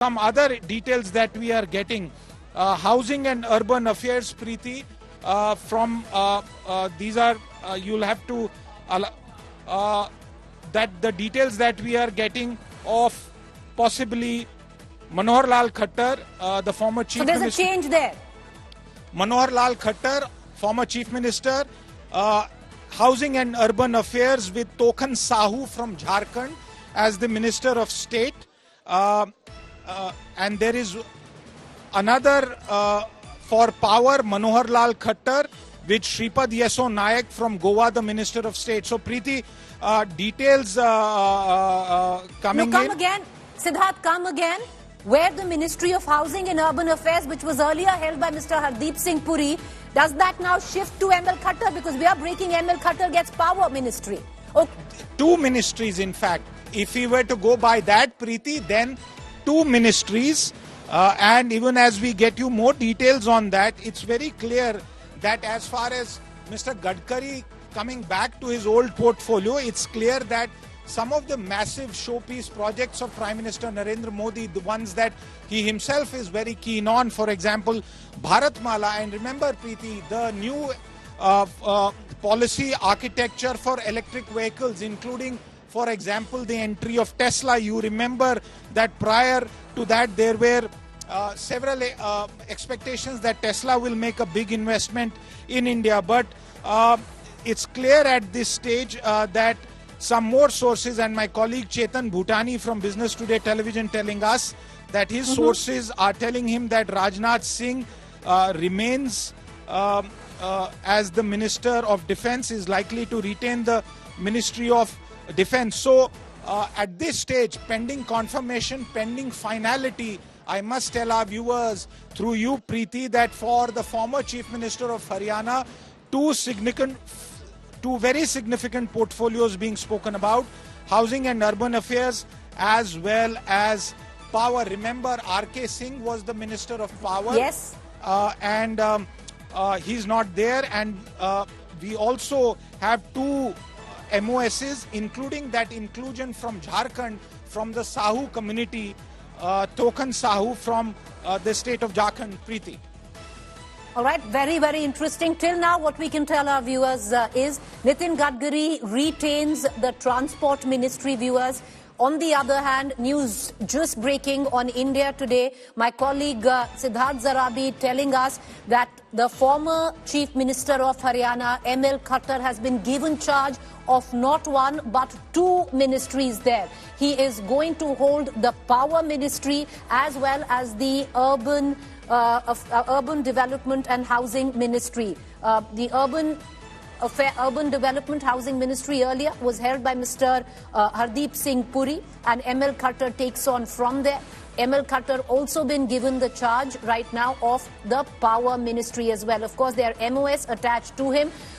Some other details that we are getting, housing and urban affairs, Preeti, these are, you'll have to, that the details that we are getting of possibly Manohar Lal Khattar, the former chief minister. So there's a change there. Manohar Lal Khattar, former chief minister, housing and urban affairs with Tokan Sahu from Jharkhand as the minister of state. And there is another for power, Manohar Lal Khattar, with Shripad Yeso Nayak from Goa, the minister of state. So Preeti, details coming in. Come again, Siddharth, come again. Where the Ministry of Housing and Urban Affairs, which was earlier held by Mr. Hardeep Singh Puri, does that now shift to ML Khattar? Because we are breaking ML Khattar gets power ministry. Okay. Two ministries, in fact. If we were to go by that, Preeti, then two ministries. And even as we get you more details on that, it's very clear that as far as Mr. Gadkari coming back to his old portfolio, it's clear that some of the massive showpiece projects of Prime Minister Narendra Modi, the ones that he himself is very keen on, for example, Bharatmala, and remember, Preeti, the new policy architecture for electric vehicles, including, for example, the entry of Tesla. You remember that prior to that, there were several expectations that Tesla will make a big investment in India. But it's clear at this stage that some more sources, and my colleague Chetan Bhutani from Business Today Television telling us that his sources are telling him that Rajnath Singh remains as the Minister of Defence, is likely to retain the Ministry of Defence. So at this stage, pending confirmation, pending finality, I must tell our viewers through you, Preeti, that for the former Chief Minister of Haryana, two very significant portfolios being spoken about, housing and urban affairs as well as power. Remember, R.K. Singh was the Minister of Power. Yes. And he's not there. And we also have two MOSs, including that inclusion from Jharkhand, from the Sahu community, Tokan Sahu from the state of Jharkhand. Preeti. All right, very, very interesting. Till now, what we can tell our viewers is Nitin Gadkari retains the transport ministry, viewers. On the other hand, news just breaking on India Today. My colleague Siddharth Zarabi telling us that the former Chief Minister of Haryana, ML Khattar, has been given charge of not one but two ministries there. He is going to hold the Power Ministry as well as the Urban Development and Housing Ministry. The Urban Development Housing Ministry earlier was held by Mr. Hardeep Singh Puri, and ML Khattar takes on from there. ML Khattar also been given the charge right now of the Power Ministry as well. Of course, there are MOS attached to him.